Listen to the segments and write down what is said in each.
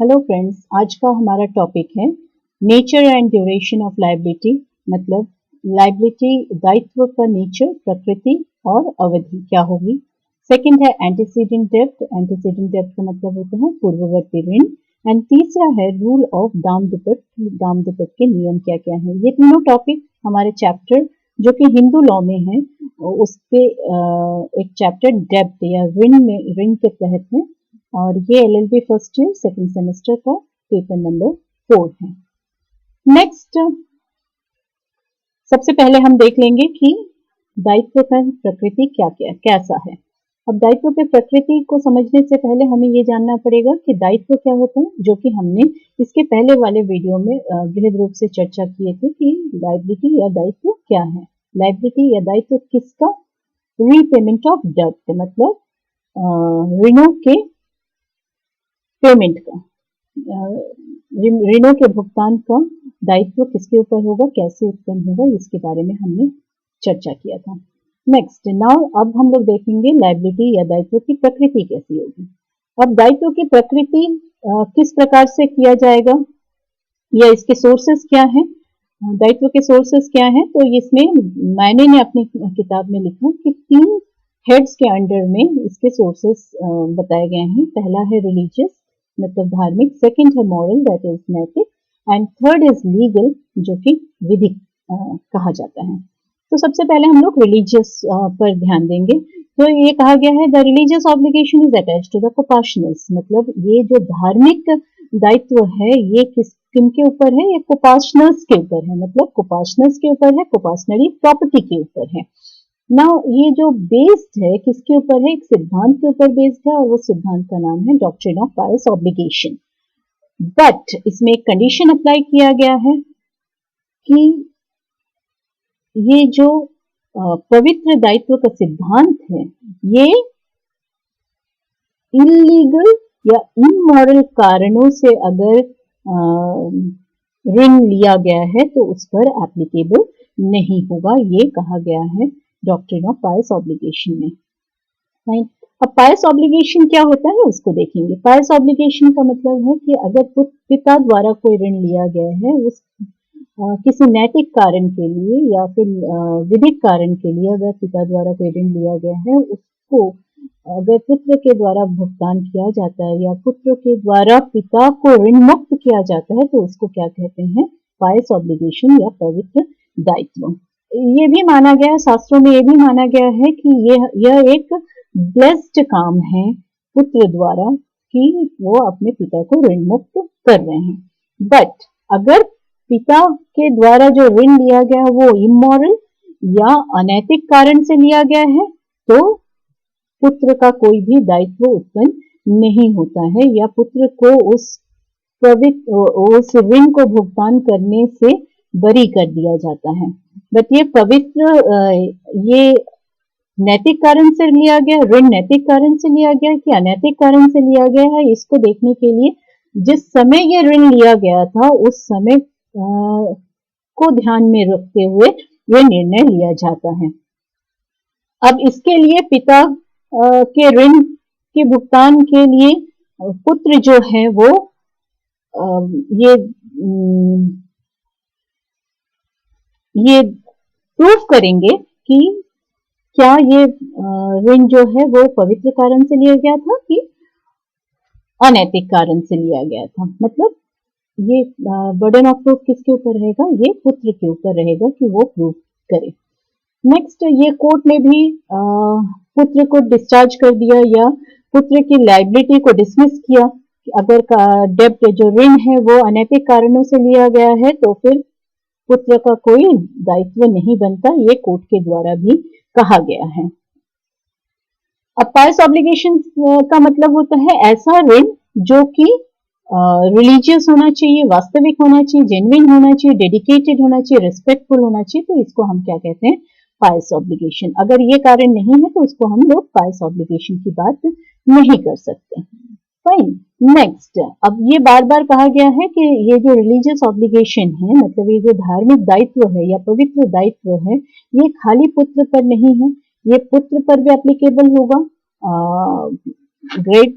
Hello friends, आज का हमारा टॉपिक है nature and duration of liability. मतलब लायबिलिटी दायित्व का नेचर, प्रकृति और अवधि क्या होगी। सेकंड है एंटीसीडेंट डेब्ट। एंटीसीडेंट डेब्ट का मतलब होता है पूर्ववर्ती ऋण। एंड तीसरा है रूल ऑफ दाम दुपट। दाम दुपट के नियम क्या क्या है। ये तीनों टॉपिक हमारे चैप्टर जो कि हिंदू लॉ में है उसके एक चैप्टर डेब्ट या ऋण के तहत है। और ये LLB first year second semester का पेपर नंबर 4 है। नेक्स्ट, सबसे पहले हम देख लेंगे कि दायित्व का प्रकृति कैसा है। अब दायित्व के प्रकृति को समझने से पहले हमें ये जानना पड़ेगा कि दायित्व क्या होता है, जो कि हमने इसके पहले वाले वीडियो में बृहद रूप से चर्चा किए थे कि लायबिलिटी या दायित्व क्या है। लायबिलिटी या दायित्व किसका? रीपेमेंट ऑफ डेब्ट, मतलब ऋणों के पेमेंट का, ऋणों के भुगतान का दायित्व किसके ऊपर होगा, कैसे उत्पन्न होगा, इसके बारे में हमने चर्चा किया था। नेक्स्ट, नाउ अब हम लोग देखेंगे लायबिलिटी या दायित्व की प्रकृति कैसी होगी। अब दायित्व की प्रकृति किस प्रकार से किया जाएगा या इसके सोर्सेस क्या है, दायित्व के सोर्सेस क्या है। तो इसमें मैंने अपनी किताब में लिखा कि 3 हेड्स के अंडर में इसके सोर्सेस बताए गए हैं। पहला है रिलीजियस, मतलब धार्मिक। सेकंड है मॉरल, दैट इज नैतिक। एंड थर्ड इज लीगल, जो कि विधिक कहा जाता है। तो सबसे पहले हम लोग रिलीजियस पर ध्यान देंगे। तो ये कहा गया है the religious obligation is attached to the coparceners, मतलब ये जो धार्मिक दायित्व है ये किनके ऊपर है, ये कोपाशनल्स के ऊपर है, मतलब कोपाशनल्स के ऊपर है, कोपाशनरी प्रॉपर्टी के ऊपर है। ना ये जो बेस्ड है किसके ऊपर है, एक सिद्धांत के ऊपर बेस्ड है और वो सिद्धांत का नाम है doctrine of pious obligation. But इसमें एक कंडीशन अप्लाई किया गया है कि ये जो पवित्र दायित्व का सिद्धांत है ये इलीगल या इमोरल कारणों से अगर ऋण लिया गया है तो उस पर एप्लीकेबल नहीं होगा, ये कहा गया है डॉक्ट्रिन ऑफ पायस ऑब्लिगेशन में। राइट, अब पायस ऑब्लिगेशन क्या होता है उसको देखेंगे। पायस ऑब्लिगेशन का मतलब है कि अगर पिता द्वारा कोई ऋण लिया गया है उस किसी नैतिक कारण के लिए या फिर विधिक कारण के लिए, अगर पिता द्वारा कोई ऋण लिया गया है उसको अगर पुत्र के द्वारा भुगतान किया जाता है या पुत्र के द्वारा पिता को ऋण मुक्त किया जाता है तो उसको क्या कहते हैं, पायस ऑब्लिगेशन या पवित्र दायित्व। ये भी माना गया है, शास्त्रों में ये भी माना गया है कि यह एक ब्लेस्ड काम है पुत्र द्वारा कि वो अपने पिता को ऋण मुक्त कर रहे हैं। बट अगर पिता के द्वारा जो ऋण लिया गया है वो इमोरल या अनैतिक कारण से लिया गया है तो पुत्र का कोई भी दायित्व उत्पन्न नहीं होता है या पुत्र को उस ऋण को भुगतान करने से बरी कर दिया जाता है। बट ये पवित्र ये नैतिक कारण से लिया गया, ऋण नैतिक कारण से लिया गया कि अनैतिक कारण से लिया गया है, इसको देखने के लिए जिस समय ये ऋण लिया गया था उस समय को ध्यान में रखते हुए ये निर्णय लिया जाता है। अब इसके लिए पिता के ऋण के भुगतान के लिए पुत्र जो है वो ये प्रूफ करेंगे कि क्या ये ऋण जो है वो पवित्र कारण से लिया गया था कि अनैतिक कारण से लिया गया था। मतलब ये बर्डन ऑफ प्रूफ किसके ऊपर रहेगा, ये पुत्र के ऊपर रहेगा कि वो प्रूफ करे। नेक्स्ट, ये कोर्ट ने भी पुत्र को डिस्चार्ज कर दिया या पुत्र की लायबिलिटी को डिसमिस किया। अगर डेब्ट जो ऋण है वो अनैतिक कारणों से लिया गया है तो फिर पुत्र का कोई दायित्व नहीं बनता, ये कोर्ट के द्वारा भी कहा गया है। अब पायस ऑब्लिगेशन का मतलब होता है ऐसा ऋण जो कि रिलीजियस होना चाहिए, वास्तविक होना चाहिए, जेन्युइन होना चाहिए, डेडिकेटेड होना चाहिए, रिस्पेक्टफुल होना चाहिए, तो इसको हम क्या कहते हैं, पायस ऑब्लिगेशन। अगर ये कारण नहीं है तो उसको हम लोग पायस ऑब्लिगेशन की बात नहीं कर सकते। फाइन, नेक्स्ट, अब ये बार बार कहा गया है कि ये जो रिलीजियस ऑब्लिगेशन है, मतलब ये जो धार्मिक दायित्व है या पवित्र दायित्व है, ये खाली पुत्र पर नहीं है, ये पुत्र पर भी एप्लीकेबल होगा, ग्रेट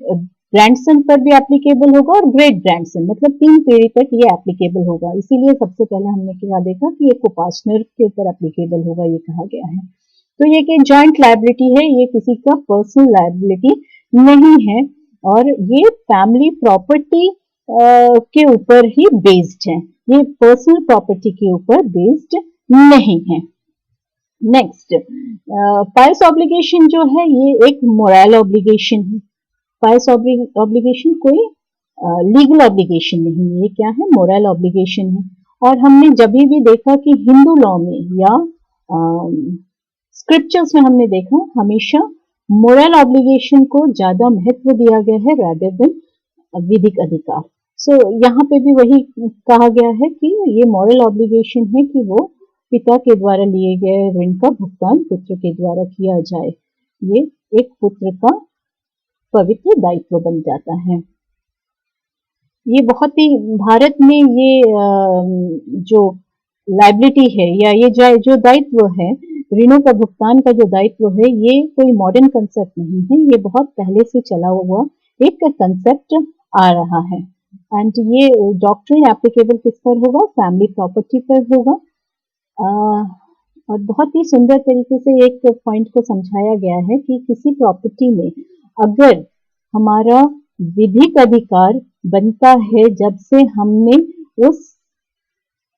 ग्रैंडसन पर भी एप्लीकेबल होगा और ग्रेट ग्रैंडसन, मतलब 3 पीढ़ी तक ये एप्लीकेबल होगा। इसीलिए सबसे पहले हमने क्या देखा कि ये कोपार्टनर के ऊपर एप्लीकेबल होगा, ये कहा गया है। तो ये कि जॉइंट लायबिलिटी है, ये किसी का पर्सनल लायबिलिटी नहीं है और ये फैमिली प्रॉपर्टी के ऊपर ही बेस्ड है, ये पर्सनल प्रॉपर्टी के ऊपर बेस्ड नहीं है। नेक्स्ट, पायस ऑब्लिगेशन जो है ये एक मोरल ऑब्लिगेशन है। पायस ऑब्लिगेशन कोई लीगल ऑब्लिगेशन नहीं है, ये क्या है, मोरल ऑब्लिगेशन है। और हमने जब भी देखा कि हिंदू लॉ में या स्क्रिप्चर्स में हमने देखा हमेशा मोरल ऑब्लिगेशन को ज्यादा महत्व दिया गया है रादर देन विधिक अधिकार। सो यहाँ पे भी वही कहा गया है कि ये मोरल ऑब्लिगेशन है कि वो पिता के द्वारा लिए गए ऋण का भुगतान पुत्र के द्वारा किया जाए, ये एक पुत्र का पवित्र दायित्व बन जाता है। ये बहुत ही भारत में ये जो लायबिलिटी है या ये जो दायित्व है, ऋणों का भुगतान का जो दायित्व है, ये कोई मॉडर्न कंसेप्ट नहीं है, ये बहुत पहले से चला हुआ एक कंसेप्ट आ रहा है। एंड ये डॉक्ट्रिन एप्लीकेबल किस पर होगा, फैमिली प्रॉपर्टी पर होगा। और बहुत ही सुंदर तरीके से एक पॉइंट को समझाया गया है कि किसी प्रॉपर्टी में अगर हमारा विधिक अधिकार बनता है जब से हमने उस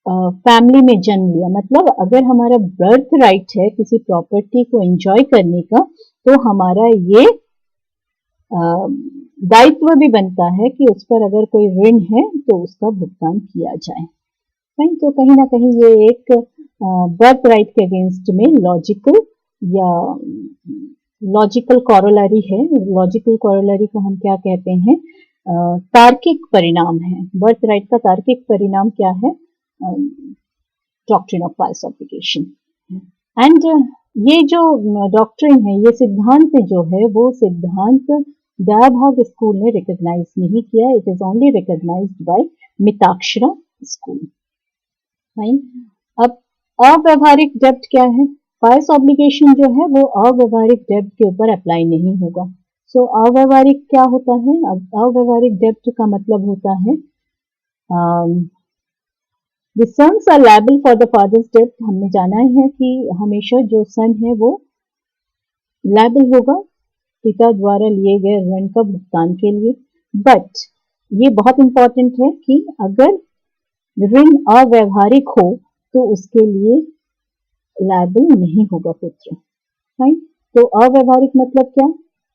फैमिली में जन्म लिया, मतलब अगर हमारा बर्थ राइट है किसी प्रॉपर्टी को एंजॉय करने का, तो हमारा ये दायित्व भी बनता है कि उस पर अगर कोई ऋण है तो उसका भुगतान किया जाए। तो कहीं ना कहीं ये एक बर्थ राइट के अगेंस्ट में लॉजिकल कॉरोलरी है। लॉजिकल कॉरोलरी को हम क्या कहते हैं, तार्किक परिणाम है। बर्थ राइट का तार्किक परिणाम क्या है, doctrine of pious obligation. And ये जो डॉक्ट्रिन है, ये सिद्धांत जो है, वो सिद्धांत दयाभाग स्कूल ने रिकॉग्नाइज नहीं किया, it is only recognised by Mitakshara school. अब अव्यवहारिक डेब्ट क्या है, पायस ऑब्लिगेशन जो है वो अव्यवहारिक डेब्ट के ऊपर अप्लाई नहीं होगा। सो अव्यवहारिक क्या होता है, अव्यवहारिक डेब्ट का मतलब होता है the sons are liable for the father's debt। हमने जाना है कि हमेशा जो सन है वो लायबल होगा पिता द्वारा लिए गए ऋण का भुगतान के लिए। बट ये बहुत इंपॉर्टेंट है कि अगर ऋण अव्यवहारिक हो तो उसके लिए लायबल नहीं होगा पुत्र। राइट, तो अव्यवहारिक मतलब क्या,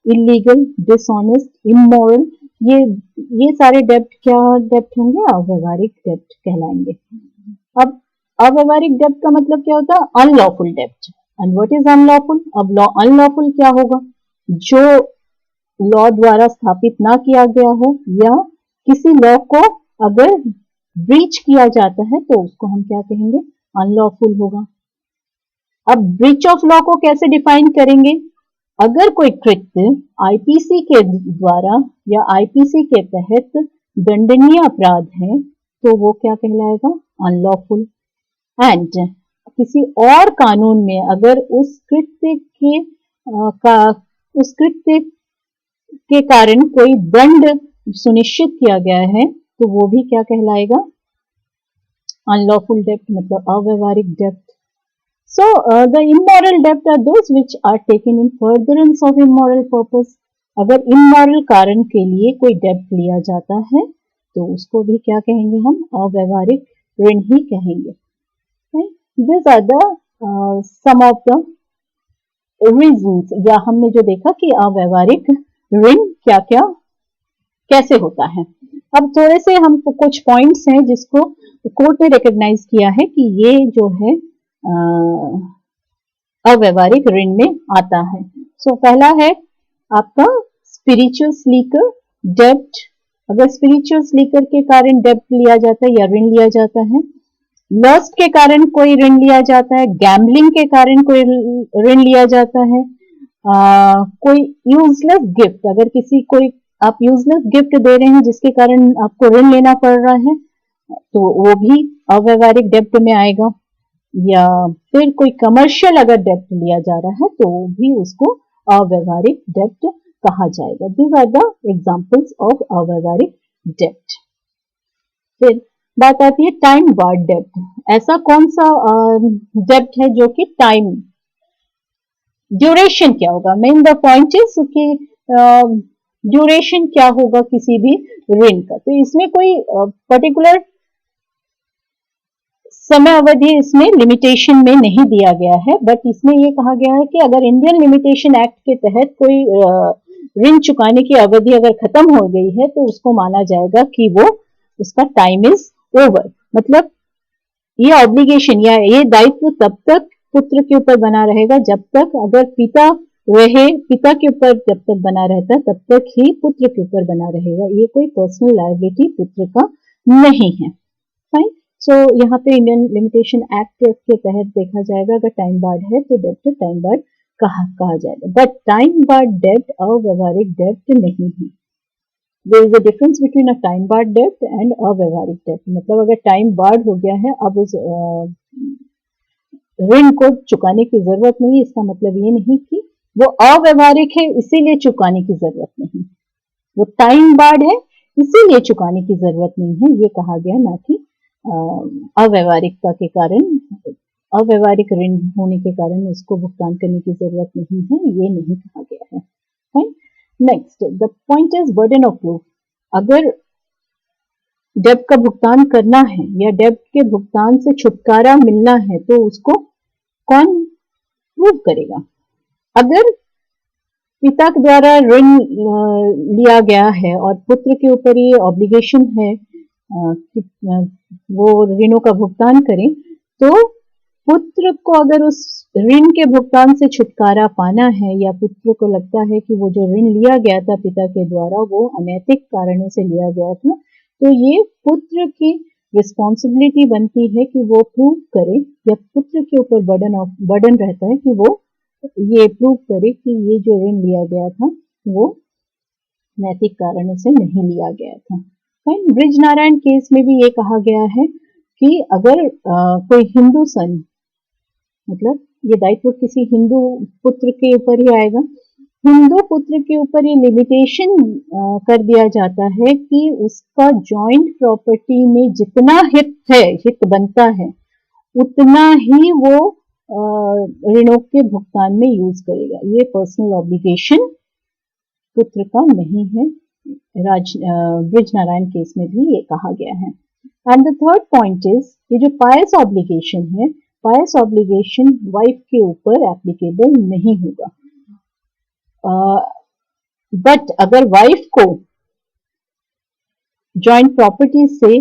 इलीगल, डिसऑनेस्ट, इमोरल, ये सारे डेब्ट क्या डेब्ट होंगे, अव्यवहारिक डेब्ट कहलाएंगे। अब अव्यवहारिक डेब्ट का मतलब क्या होता है, अनलॉफुल डेब्ट। एंड व्हाट इज अनलॉफुल, अब अनलॉफुल क्या होगा, जो लॉ द्वारा स्थापित ना किया गया हो या किसी लॉ को अगर ब्रीच किया जाता है तो उसको हम क्या कहेंगे, अनलॉफुल होगा। अब ब्रीच ऑफ लॉ को कैसे डिफाइन करेंगे, अगर कोई कृत्य आईपीसी के द्वारा या आईपीसी के तहत दंडनीय अपराध है तो वो क्या कहलाएगा, अनलॉफुल। एंड किसी और कानून में अगर उस कृत्य के कारण कोई दंड सुनिश्चित किया गया है तो वो भी क्या कहलाएगा, अनलॉफुल डेब्ट, मतलब अव्यवहारिक डेब्ट। So the immoral debt are those which are taken in furtherance of immoral purpose। अगर immoral कारण के लिए कोई डेब्ट लिया जाता है तो उसको भी क्या कहेंगे, हम अव्यवहारिक ऋण ही कहेंगे। These are the some of the reasons, या हमने जो देखा कि अव्यवहारिक ऋण क्या क्या कैसे होता है। अब थोड़े से हम कुछ पॉइंट्स हैं जिसको कोर्ट ने रिकॉग्नाइज किया है कि ये जो है अव्यवहारिक ऋण में आता है। सो पहला है आपका स्पिरिचुअल लीकर डेब्ट। अगर स्पिरिचुअल लीकर के कारण डेब्ट लिया जाता है या ऋण लिया जाता है, लस्ट के कारण कोई ऋण लिया जाता है, गैम्बलिंग के कारण कोई ऋण लिया जाता है, कोई यूजलेस गिफ्ट, अगर किसी कोई आप यूजलेस गिफ्ट दे रहे हैं जिसके कारण आपको ऋण लेना पड़ रहा है तो वो भी अव्यवहारिक डेब्ट में आएगा। या फिर कोई कमर्शियल अगर डेब्ट लिया जा रहा है तो भी उसको अव्यवहारिक डेब्ट कहा जाएगा। These are the examples of अव्यवहारिक डेब्ट। फिर बात आती है टाइम बार्ड डेब्ट। ऐसा कौन सा डेब्ट है जो कि टाइम, ड्यूरेशन क्या होगा, मेन द पॉइंट इज कि ड्यूरेशन क्या होगा किसी भी ऋण का। तो इसमें कोई पर्टिकुलर समय अवधि इसमें लिमिटेशन में नहीं दिया गया है, बट इसमें यह कहा गया है कि अगर इंडियन लिमिटेशन एक्ट के तहत कोई ऋण चुकाने की अवधि अगर खत्म हो गई है तो उसको माना जाएगा कि वो उसका टाइम इज ओवर। मतलब ये ऑब्लिगेशन या ये दायित्व तब तक पुत्र के ऊपर बना रहेगा जब तक, अगर पिता के ऊपर जब तक बना रहता है तब तक ही पुत्र के ऊपर बना रहेगा। ये कोई पर्सनल लायबिलिटी पुत्र का नहीं है। फाइन। सो यहाँ पे इंडियन लिमिटेशन एक्ट के तहत देखा जाएगा, अगर टाइम बार्ड है तो डेब्ट टाइम बार्ड कहा जाएगा, बट टाइम बार्ड डेब्ट अव्यवहारिक डेब्ट नहीं है। There is a difference between a time barred डेब्ट एंड अव्यवहारिक डेब्ट। मतलब अगर टाइम बार्ड हो गया है, अब उस ऋण को चुकाने की जरूरत नहीं, इसका मतलब ये नहीं कि वो अव्यवहारिक है इसीलिए चुकाने की जरूरत नहीं, वो टाइम बार्ड है इसीलिए चुकाने की जरूरत नहीं है, ये कहा गया, ना कि अव्यवहारिकता के कारण, अव्यवहारिक ऋण होने के कारण उसको भुगतान करने की जरूरत नहीं है, ये नहीं कहा गया है। Fine. Next, the point is burden of proof. अगर डेब्ट का भुगतान करना है या डेब्ट के भुगतान से छुटकारा मिलना है तो उसको कौन प्रूव करेगा। अगर पिता के द्वारा ऋण लिया गया है और पुत्र के ऊपर ये ऑब्लिगेशन है कि वो ऋणों का भुगतान करें, तो पुत्र को अगर उस ऋण के भुगतान से छुटकारा पाना है या पुत्र को लगता है कि वो जो ऋण लिया गया था पिता के द्वारा वो अनैतिक कारणों से लिया गया था, तो ये पुत्र की रिस्पॉन्सिबिलिटी बनती है कि वो प्रूव करे, या पुत्र के ऊपर बर्डन रहता है कि वो ये प्रूव करे कि ये जो ऋण लिया गया था वो नैतिक कारणों से नहीं लिया गया था। ब्रिज नारायण केस में भी ये कहा गया है कि अगर कोई हिंदू सन, मतलब ये दायित्व किसी हिंदू पुत्र के ऊपर ही आएगा, हिंदू पुत्र के ऊपर ये लिमिटेशन कर दिया जाता है कि उसका जॉइंट प्रॉपर्टी में जितना हित बनता है उतना ही वो ऋणों के भुगतान में यूज करेगा। ये पर्सनल ऑब्लिगेशन पुत्र का नहीं है। ब्रिज नारायण केस में भी ये कहा गया है। And the third point is, ये जो पायस ऑब्लिगेशन है, पायस ऑब्लिगेशन वाइफ के ऊपर एप्लीकेबल नहीं होगा। बट अगर वाइफ को जॉइंट प्रॉपर्टी से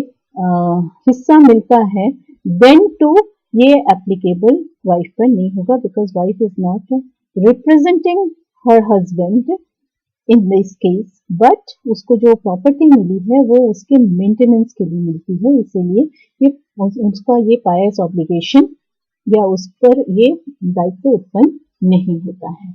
हिस्सा मिलता है देन टू ये एप्लीकेबल वाइफ पर नहीं होगा, because wife is not representing her husband in this case, but उसको जो प्रॉपर्टी मिली है वो उसके मेंटेनेंस के लिए मिलती है, इसीलिए ये उसका ये पायस ऑब्लिगेशन या उस पर ये दायित्व उत्पन्न नहीं होता है।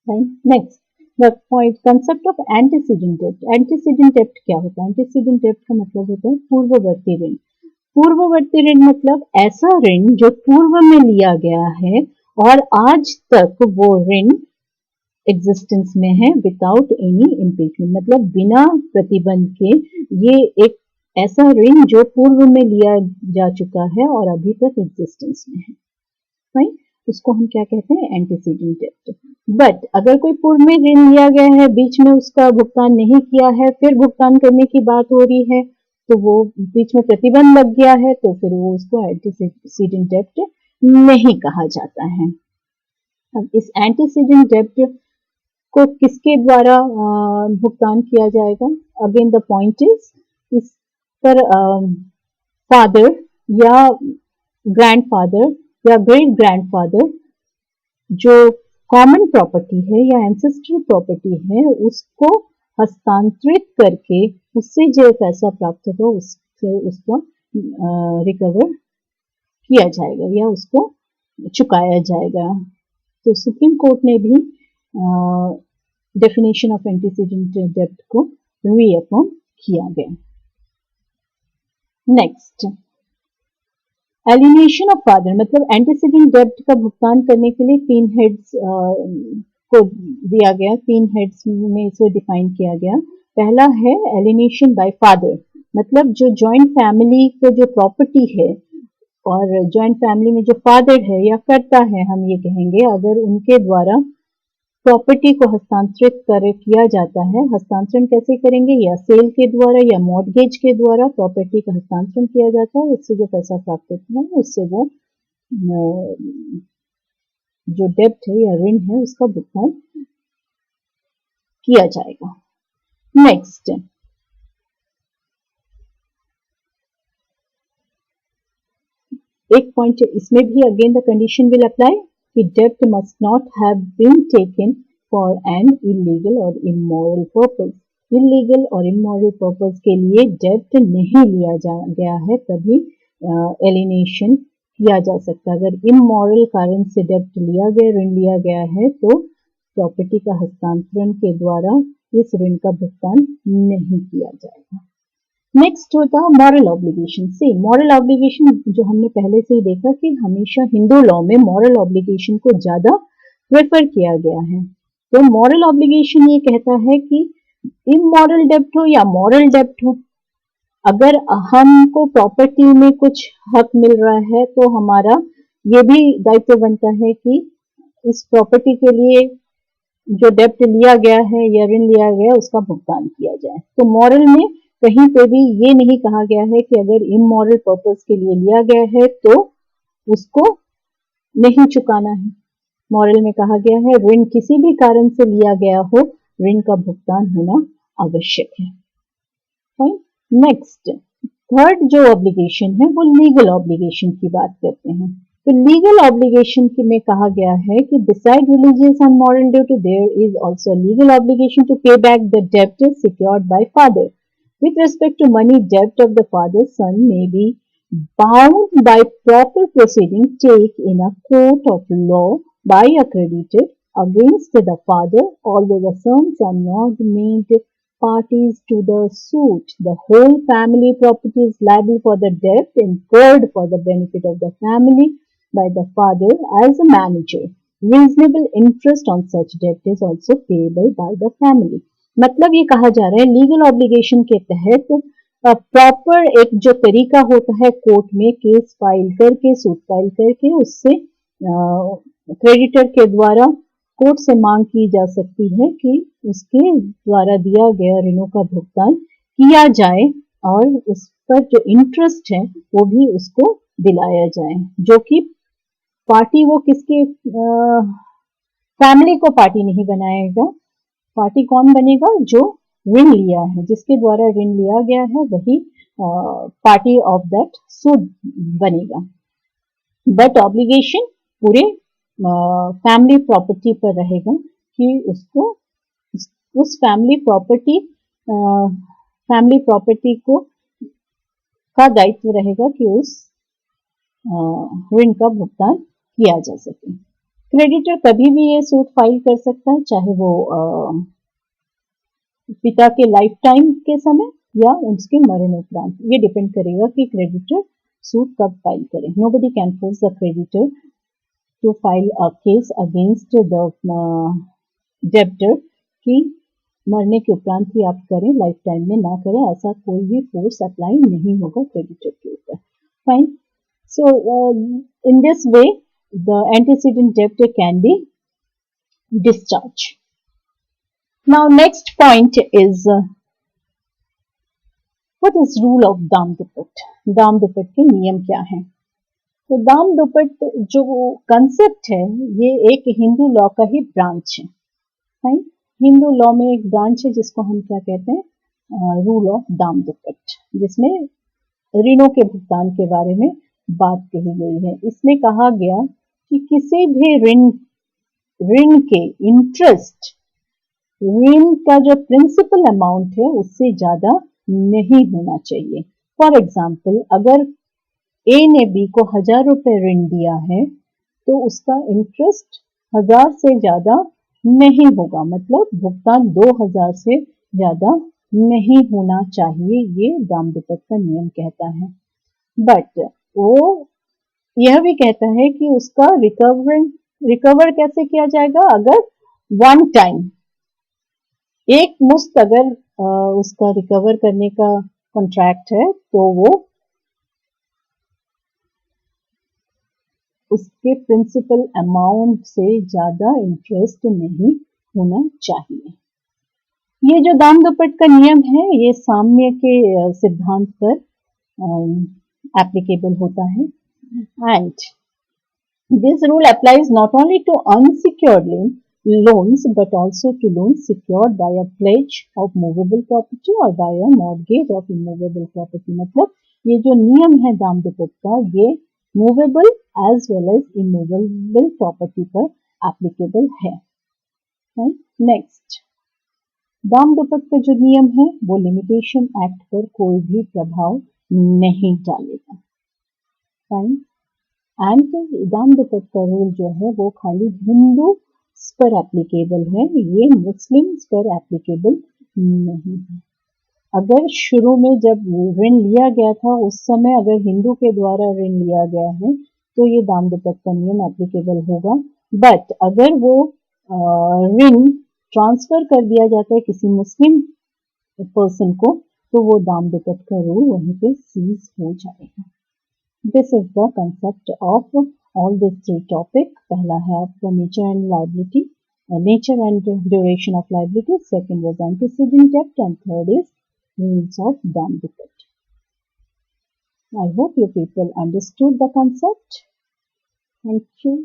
Next, the point concept of antecedent डेब्ट। एंटीसीडेंट डेब्ट क्या होता है? एंटीसीडेंट डेब्ट का मतलब होता है पूर्ववर्ती ऋण। पूर्ववर्ती ऋण मतलब ऐसा ऋण जो पूर्व में लिया गया है और आज तक वो ऋण एग्जिस्टेंस में है विदाउट एनी इम्पीचमेंट, मतलब बिना प्रतिबंध के। ये एक ऐसा ऋण जो पूर्व में लिया जा चुका है और अभी तक एग्जिस्टेंस में है, राइट, उसको हम क्या कहते हैं? एंटीसीडेंट डेब्ट। बट अगर कोई पूर्व में ऋण लिया गया है, बीच में उसका भुगतान नहीं किया है, फिर भुगतान करने की बात हो रही है, तो वो बीच में प्रतिबंध लग गया है, तो फिर वो उसको एंटीसीडेंट डेब्ट नहीं कहा जाता है। अब इस एंटीसीडेंट डेब्ट को किसके द्वारा भुगतान किया जाएगा? अगेन द पॉइंट इज, इस पर फादर या ग्रैंडफादर या ग्रेट ग्रैंडफादर जो कॉमन प्रॉपर्टी है या एंसेस्ट्रल प्रॉपर्टी है उसको हस्तांतरित करके उससे जो पैसा प्राप्त होगा उससे उसको रिकवर किया जाएगा या उसको चुकाया जाएगा। तो सुप्रीम कोर्ट ने भी डेफिनेशन ऑफ एंटीसीडेंट डेब्ट को रीअफर्म किया गया। नेक्स्ट, एलिनेशन ऑफ फादर, मतलब एंटीसीडेंट डेब्ट का भुगतान करने के लिए 3 हेड्स इसको दिया गया, 3 हेड्स में इसे डिफाइन किया गया। पहला है एलिनेशन बाय फादर, मतलब जो जॉइंट फैमिली को जो प्रॉपर्टी है और जॉइंट फैमिली में जो फादर है या करता है, हम ये कहेंगे, अगर उनके द्वारा प्रॉपर्टी को हस्तांतरित किया जाता है। हस्तांतरण कैसे करेंगे? या सेल के द्वारा या मॉर्गेज के द्वारा प्रॉपर्टी का हस्तांतरण किया जाता है। उससे जो पैसा प्राप्त होता है उससे वो जो डेब्ट है या ऋण है उसका भुगतान किया जाएगा। नेक्स्ट, एक पॉइंट इसमें भी again the condition will apply कि डेब्ट must not have been taken for an illegal और इमोरल पर्पस। इलीगल और इमोरल पर्पस के लिए डेब्ट नहीं लिया गया है तभी एलिनेशन किया जा सकता है। अगर इमोरल कारण से डेब्ट लिया गया, ऋण लिया गया है, तो प्रॉपर्टी का हस्तांतरण के द्वारा इस ऋण का भुगतान नहीं किया जाएगा। नेक्स्ट होता है मॉरल ऑब्लिगेशन। से मॉरल ऑब्लिगेशन जो हमने पहले से ही देखा कि हमेशा हिंदू लॉ में मॉरल ऑब्लिगेशन को ज्यादा प्रेफर किया गया है। तो मॉरल ऑब्लिगेशन ये कहता है कि इमोरल डेब्ट हो या मॉरल डेब्ट हो, अगर हमको प्रॉपर्टी में कुछ हक मिल रहा है तो हमारा ये भी दायित्व बनता है कि इस प्रॉपर्टी के लिए जो डेब्ट लिया गया है या ऋण लिया गया है उसका भुगतान किया जाए। तो मॉरल में कहीं पे भी ये नहीं कहा गया है कि अगर इमोरल पर्पस के लिए लिया गया है तो उसको नहीं चुकाना है। मॉरल में कहा गया है ऋण किसी भी कारण से लिया गया हो, ऋण का भुगतान होना आवश्यक है। फाइन। नेक्स्ट, थर्ड जो ऑब्लिगेशन है वो लीगल ऑब्लिगेशन की बात करते हैं। तो लीगल ऑब्लिगेशन में कहा गया है कि beside religious and moral duty there is also legal obligation to pay back the डेब्ट secured by father. With respect to money debt of the father, son may be bound by proper proceeding take in a court of law by a creditor against the father, although the sons are not named parties to the suit. The whole family property is liable for the debt incurred for the benefit of the family by the father as a manager. Reasonable interest on such debt is also payable by the family. मतलब ये कहा जा रहा है legal obligation के तहत proper एक जो तरीका होता है कोर्ट में केस फाइल करके, सूट फाइल करके, उससे क्रेडिटर के द्वारा कोर्ट से मांग की जा सकती है कि उसके द्वारा दिया गया ऋणों का भुगतान किया जाए और उस पर जो इंटरेस्ट है वो भी उसको दिलाया जाए, जो कि पार्टी वो किसके फैमिली को पार्टी नहीं बनाएगा। पार्टी कौन बनेगा? जो ऋण लिया है, जिसके द्वारा ऋण लिया गया है वही पार्टी ऑफ दैट सूट बनेगा। बट ऑब्लिगेशन पूरे फैमिली प्रॉपर्टी पर रहेगा कि उसको उस फैमिली प्रॉपर्टी को का दायित्व रहेगा कि उस ऋण का भुगतान किया जा सके। क्रेडिटर कभी भी ये सूट फाइल कर सकता है, चाहे वो पिता के लाइफ टाइम के समय या उसके मरणोपरांत। ये डिपेंड करेगा कि क्रेडिटर सूट कब फाइल करे। Nobody can force the creditor to file a case against the debtor कि मरने के उपरांत ही आप करें, लाइफ टाइम में ना करें, ऐसा कोई भी फोर्स अप्लाई नहीं होगा क्रेडिटर के ऊपर। Fine. So in this way the antecedent debt can be discharged. Now next point is what is rule of दाम दुपट। दाम दुपट के नियम क्या हैं? तो दाम दुपट जो कंसेप्ट है ये एक हिंदू लॉ का ही ब्रांच है। राइट, हिंदू लॉ में एक ब्रांच है जिसको हम क्या कहते हैं? रूल ऑफ दाम दुपट, जिसमें ऋणों के भुगतान के बारे में बात कही गई है। इसमें कहा गया कि किसी भी ऋण के इंटरेस्ट, ऋण का जो प्रिंसिपल अमाउंट है उससे ज्यादा नहीं होना चाहिए। फॉर एग्जाम्पल, अगर ए ने बी को 1000 रुपए ऋण दिया है तो उसका इंटरेस्ट 1000 से ज्यादा नहीं होगा, मतलब भुगतान 2000 से ज्यादा नहीं होना चाहिए, ये दाम दुपट का नियम कहता है। बट वो यह भी कहता है कि उसका रिकवर कैसे किया जाएगा? अगर वन टाइम, एक मुश्त अगर उसका रिकवर करने का कॉन्ट्रैक्ट है तो वो उसके प्रिंसिपल अमाउंट से ज्यादा इंटरेस्ट नहीं होना चाहिए। ये जो दाम दुपट का नियम है ये साम्य के सिद्धांत पर एप्लीकेबल होता है। And this rule applies not only to unsecured loans but also to loans secured by a pledge of movable property or by a mortgage of immovable property। मतलब ये जो नियम है दाम दुपट का ये movable as well as immovable property पर applicable है। नेक्स्ट, दाम दुपट का जो नियम है वो लिमिटेशन एक्ट पर कोई भी प्रभाव नहीं डालेगा। फाइन। एंड दाम दुपट का रूल जो है वो खाली हिंदू पर एप्लीकेबल है, ये मुस्लिम्स पर एप्लीकेबल नहीं है। अगर शुरू में जब ऋण लिया गया था उस समय अगर हिंदू के द्वारा ऋण लिया गया है तो ये दाम दुपट का नियम एप्लीकेबल होगा। बट अगर वो ऋण ट्रांसफर कर दिया जाता है किसी मुस्लिम पर्सन को तो वो दाम दुपट का रूल वहीं पे सीज हो जाएगा। This is the concept of all these three topic। पहला है आपका nature and liability, nature and duration of liability, second was antecedent debt and third is rules of dam dupat। I hope you people understood the concept। Thank you।